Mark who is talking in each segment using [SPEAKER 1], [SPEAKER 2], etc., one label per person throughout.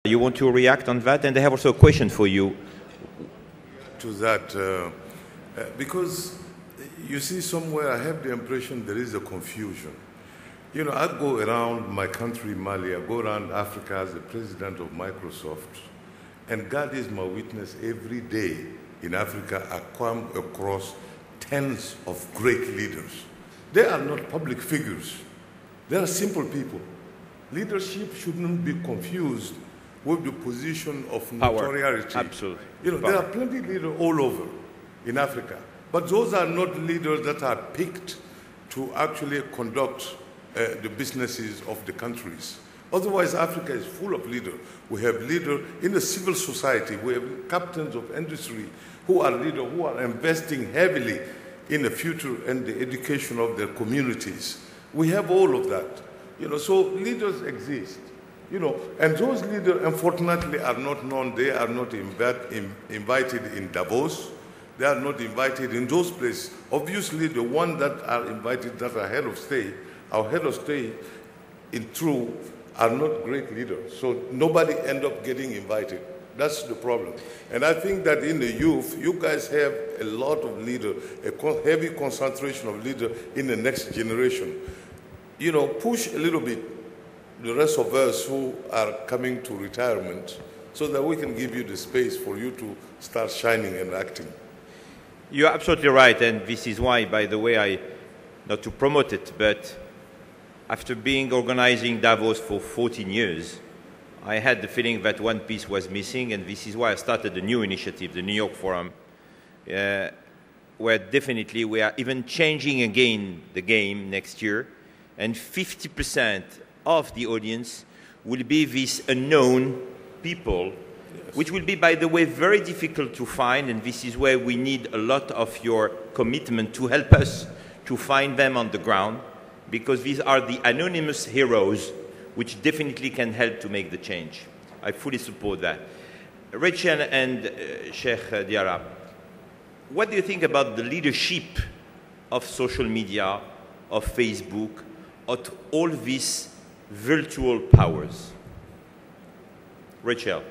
[SPEAKER 1] You want to react on that? And I have also a question for you.
[SPEAKER 2] To that, because you see, somewhere I have the impression there is a confusion. You know, I go around my country, Mali, I go around Africa as the president of Microsoft, and God is my witness, every day in Africa I come across tens of great leaders. They are not public figures. They are simple people. Leadership shouldn't be confused with the position of notoriety.
[SPEAKER 1] Absolutely.
[SPEAKER 2] You know, there are plenty of leaders all over in Africa, but those are not leaders that are picked to actually conduct the businesses of the countries. Otherwise, Africa is full of leaders. We have leaders in the civil society. We have captains of industry who are leaders, who are investing heavily in the future and the education of their communities. We have all of that. You know, so leaders exist. You know, and those leaders, unfortunately, are not known. They are not invited in Davos. They are not invited in those places. Obviously, the ones that are invited, that are head of state, our head of state, in truth, are not great leaders. So nobody end up getting invited. That's the problem. And I think that in the youth, you guys have a lot of leaders, a heavy concentration of leaders in the next generation. You know, push a little bit the rest of us who are coming to retirement so that we can give you the space for you to start shining and acting.
[SPEAKER 1] You're absolutely right, and this is why, by the way, not to promote it, but after organizing Davos for 14 years, I had the feeling that one piece was missing, and this is why I started a new initiative, the New York Forum, where definitely we are even changing again the game next year, and 50% of the audience will be these unknown people, yes, which will be, by the way, very difficult to find, and this is where we need a lot of your commitment to help us to find them on the ground, because these are the anonymous heroes which definitely can help to make the change. I fully support that. Rachel and Sheikh Diarra, what do you think about the leadership of social media, of Facebook, of all these virtual powers? Rachel.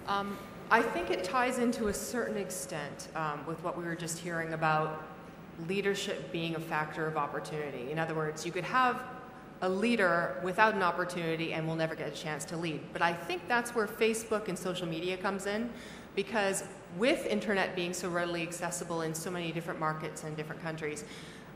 [SPEAKER 3] I think it ties into a certain extent with what we were just hearing about leadership being a factor of opportunity. In other words, you could have a leader without an opportunity and will never get a chance to lead. But I think that's where Facebook and social media comes in, because with internet being so readily accessible in so many different markets and different countries,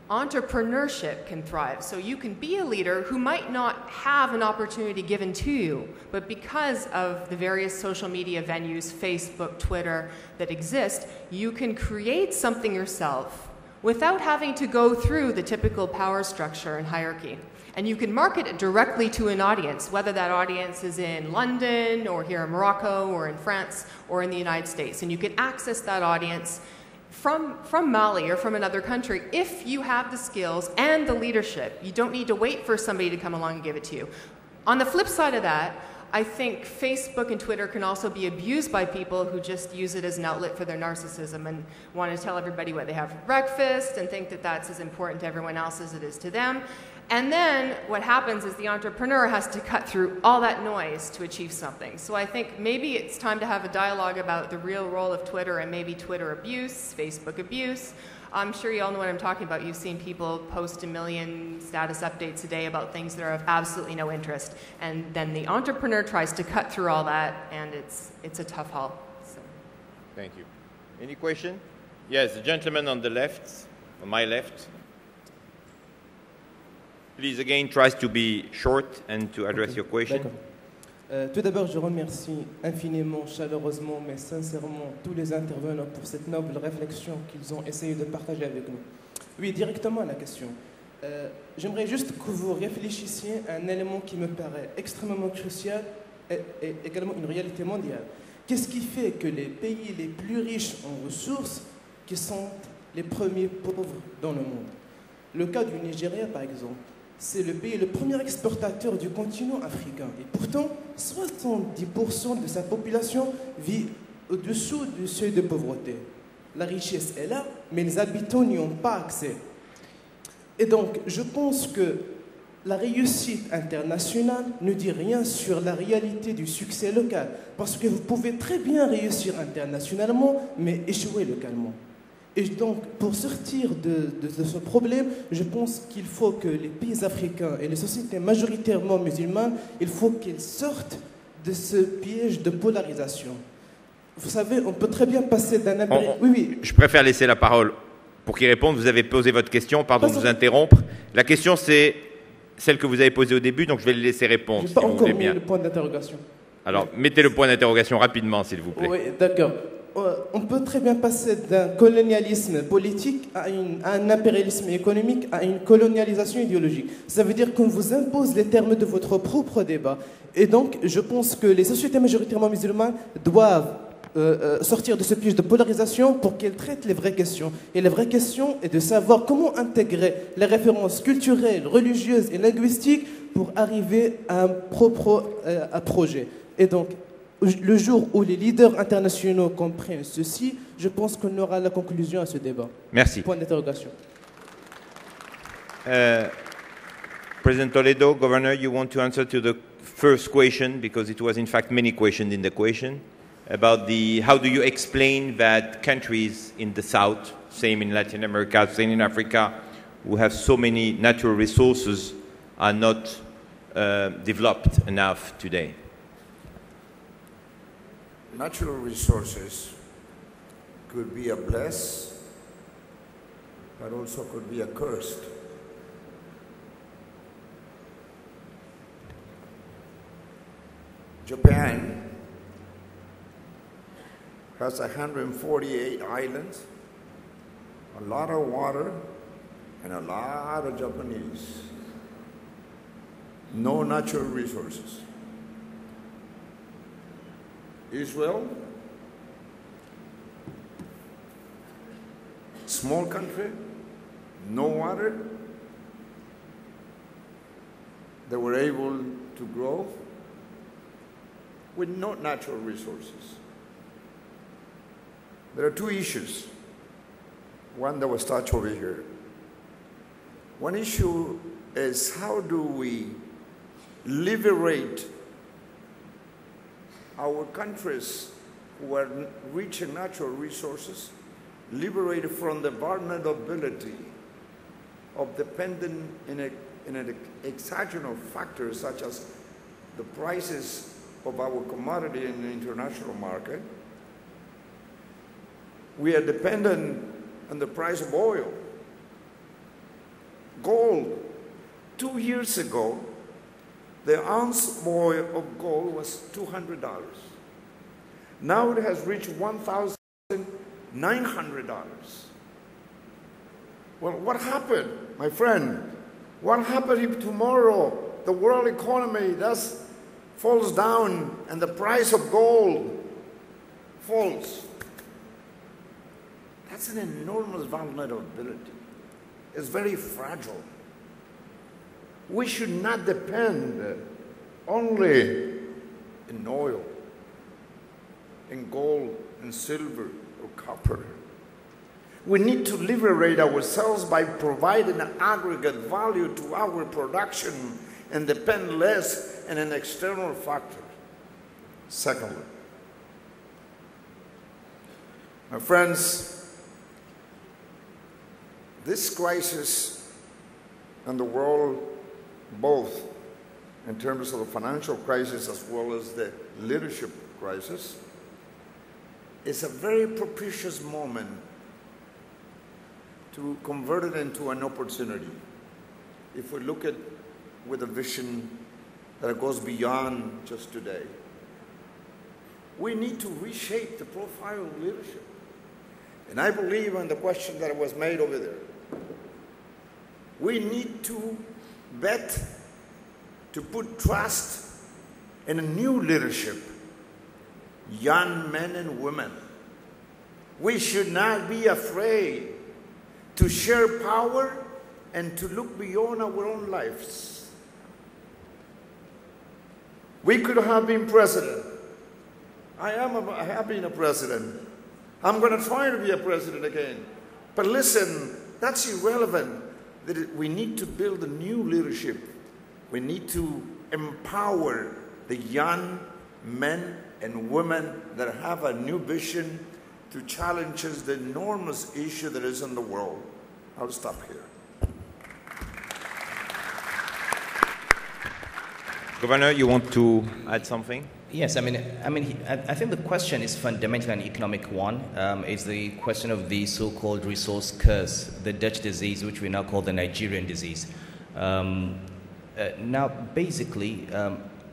[SPEAKER 3] entrepreneurship can thrive. So you can be a leader who might not have an opportunity given to you, but because of the various social media venues, Facebook, Twitter, that exist, you can create something yourself without having to go through the typical power structure and hierarchy. And you can market it directly to an audience, whether that audience is in London or here in Morocco or in France or in the United States. And you can access that audience from Mali or from another country if you have the skills and the leadership. You don't need to wait for somebody to come along and give it to you. On the flip side of that, I think Facebook and Twitter can also be abused by people who just use it as an outlet for their narcissism and want to tell everybody what they have for breakfast and think that that's as important to everyone else as it is to them. And then what happens is the entrepreneur has to cut through all that noise to achieve something. So I think maybe it's time to have a dialogue about the real role of Twitter and maybe Twitter abuse, Facebook abuse. I'm sure you all know what I'm talking about. You've seen people post 1 million status updates a day about things that are of absolutely no interest. And then the entrepreneur tries to cut through all that, and it's a tough haul. So.
[SPEAKER 1] Thank you. Any question? Yes, the gentleman on the left, on my left. Please, again, try to be short and to address your question.
[SPEAKER 4] Tout d'abord, je remercie infiniment, chaleureusement, mais sincèrement tous les intervenants pour cette noble réflexion qu'ils ont essayé de partager avec nous. Oui, directement à la question. J'aimerais juste que vous réfléchissiez à un élément qui me paraît extrêmement crucial et également une réalité mondiale. Qu'est-ce qui fait que les pays les plus riches en ressources qui sont les premiers pauvres dans le monde? Le cas du Nigeria, par exemple. C'est le pays le premier exportateur du continent africain. Et pourtant, 70% de sa population vit au-dessous du seuil de pauvreté. La richesse est là, mais les habitants n'y ont pas accès. Et donc, je pense que la réussite internationale ne dit rien sur la réalité du succès local. Parce que vous pouvez très bien réussir internationalement, mais échouer localement. Et donc, pour sortir de ce problème, je pense qu'il faut que les pays africains et les sociétés majoritairement musulmanes, il faut qu'ils sortent de ce piège de polarisation. Vous savez, on peut très bien passer d'un... Oui.
[SPEAKER 1] Je préfère laisser la parole pour qu'il réponde. Vous avez posé votre question, pardon de vous interrompre. La question, c'est celle que vous avez posée au début, donc je vais le laisser répondre.
[SPEAKER 4] Je n'ai pas encore mis le point d'interrogation.
[SPEAKER 1] Alors, mettez le point d'interrogation rapidement, s'il vous plaît.
[SPEAKER 4] Oui, d'accord. On peut très bien passer d'un colonialisme politique à un impérialisme économique, à une colonialisation idéologique. Ça veut dire qu'on vous impose les termes de votre propre débat. Et donc, je pense que les sociétés majoritairement musulmanes doivent sortir de ce piège de polarisation pour qu'elles traitent les vraies questions. Et la vraie question est de savoir comment intégrer les références culturelles, religieuses et linguistiques pour arriver à un propre projet. Et donc, le jour où les leaders internationaux comprennent ceci, je pense qu'on aura la conclusion à ce débat.
[SPEAKER 1] Merci.
[SPEAKER 4] Point d'interrogation.
[SPEAKER 1] President Toledo, Governor, you want to answer to the first question, because it was in fact many questions in the question, about how do you explain that countries in the South, same in Latin America, same in Africa, who have so many natural resources, are not developed enough today?
[SPEAKER 5] Natural resources could be a bless, but also could be a curse. Japan has 148 islands, a lot of water, and a lot of Japanese. No natural resources. Israel, small country, no water. They were able to grow with no natural resources. There are two issues. One that was touched over here. One issue is how do we liberate our countries who are rich in natural resources, liberated from the vulnerability of depending in an exogenous factors such as the prices of our commodity in the international market. We are dependent on the price of oil. Gold, 2 years ago, the ounce of gold was $200. Now it has reached $1,900. Well, what happened, my friend? What happened if tomorrow the world economy falls down and the price of gold falls? That's an enormous vulnerability. It's very fragile. We should not depend only in oil, in gold, in silver, or copper. We need to liberate ourselves by providing an aggregate value to our production and depend less on an external factor. Secondly, my friends, this crisis in the world, both in terms of the financial crisis as well as the leadership crisis, is a very propitious moment to convert it into an opportunity. If we look at with a vision that goes beyond just today, we need to reshape the profile of leadership. And I believe in the question that was made over there. We need to bet to put trust in a new leadership, young men and women. We should not be afraid to share power and to look beyond our own lives. We could have been president. I have been a president. I'm going to try to be a president again. But listen, that's irrelevant. That we need to build a new leadership We need to empower the young men and women that have a new vision to challenge the enormous issue that is in the world. I'll stop here.
[SPEAKER 1] Governor, you want to add something?
[SPEAKER 6] Yes, I think the question is fundamentally an economic one. It's the question of the so-called resource curse, the Dutch disease, which we now call the Nigerian disease. Now, basically,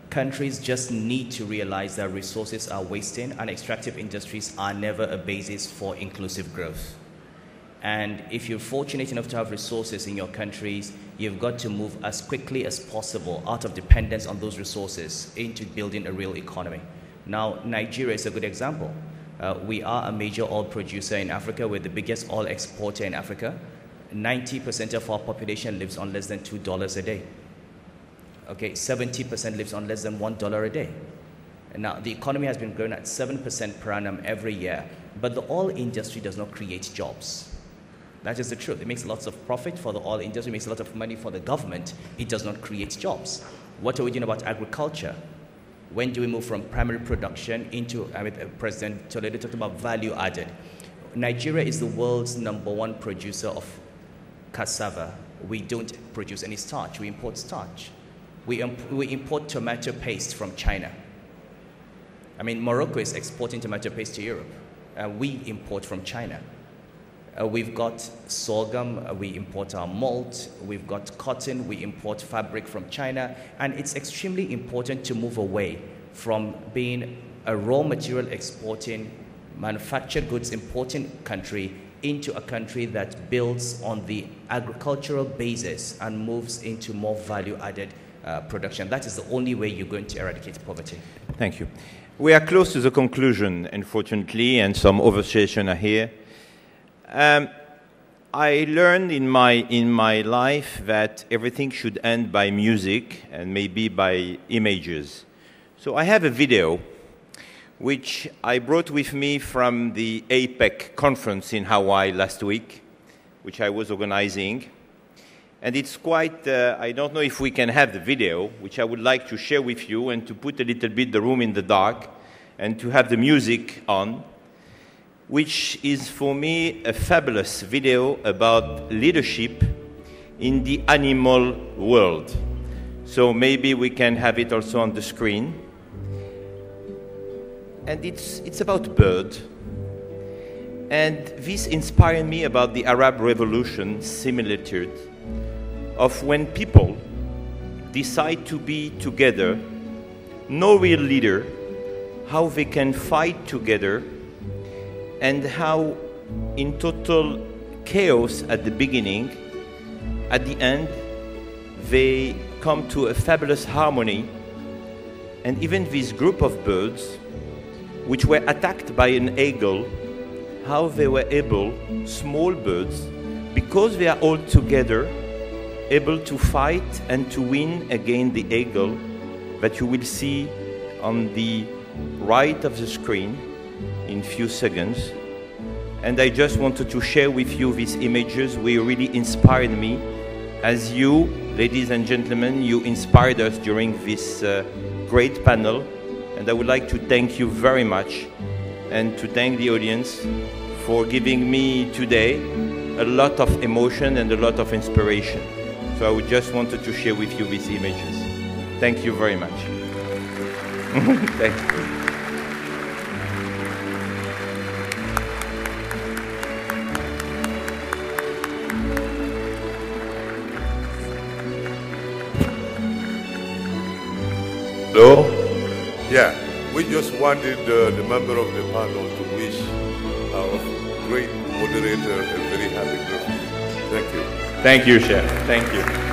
[SPEAKER 6] countries just need to realize that resources are wasting and extractive industries are never a basis for inclusive growth. And if you're fortunate enough to have resources in your countries, you've got to move as quickly as possible out of dependence on those resources into building a real economy. Now, Nigeria is a good example. We are a major oil producer in Africa. We're the biggest oil exporter in Africa. 90% of our population lives on less than $2 a day. Okay, 70% lives on less than $1 a day. And now, the economy has been growing at 7% per annum every year, but the oil industry does not create jobs. That is the truth. It makes lots of profit for the oil industry, makes a lot of money for the government. It does not create jobs. What are we doing about agriculture? When do we move from primary production into, President Toledo talked about value added. Nigeria is the world's #1 producer of cassava. We don't produce any starch. We import starch. We import tomato paste from China. Morocco is exporting tomato paste to Europe. We import from China. We've got sorghum, we import our malt, we've got cotton, we import fabric from China, and it's extremely important to move away from being a raw material exporting, manufactured goods importing country into a country that builds on the agricultural basis and moves into more value-added production. That is the only way you're going to eradicate poverty.
[SPEAKER 1] Thank you. We are close to the conclusion, unfortunately, and some other sessions are here. I learned in my life that everything should end by music and maybe by images. So I have a video which I brought with me from the APEC conference in Hawaii last week, which I was organizing. And it's quite, I don't know if we can have the video, which I would like to share with you and to put a little bit the room in the dark and to have the music on, which is for me a fabulous video about leadership in the animal world. So maybe we can have it also on the screen. And it's about bird. And this inspired me about the Arab Revolution similitude of when people decide to be together, no real leader, how they can fight together, and how in total chaos at the beginning, at the end, they come to a fabulous harmony. And even this group of birds, which were attacked by an eagle, how they were able, small birds, because they are all together, able to fight and to win against the eagle that you will see on the right of the screen in few seconds. And I just wanted to share with you these images which really inspired me, as you, ladies and gentlemen, you inspired us during this great panel. And I would like to thank you very much and to thank the audience for giving me today a lot of emotion and a lot of inspiration. So I would just wanted to share with you these images. Thank you very much. Thank you.
[SPEAKER 2] Hello? Yeah, we just wanted the member of the panel to wish our great moderator a very happy birthday. Thank you.
[SPEAKER 1] Thank you, Chef. Thank you.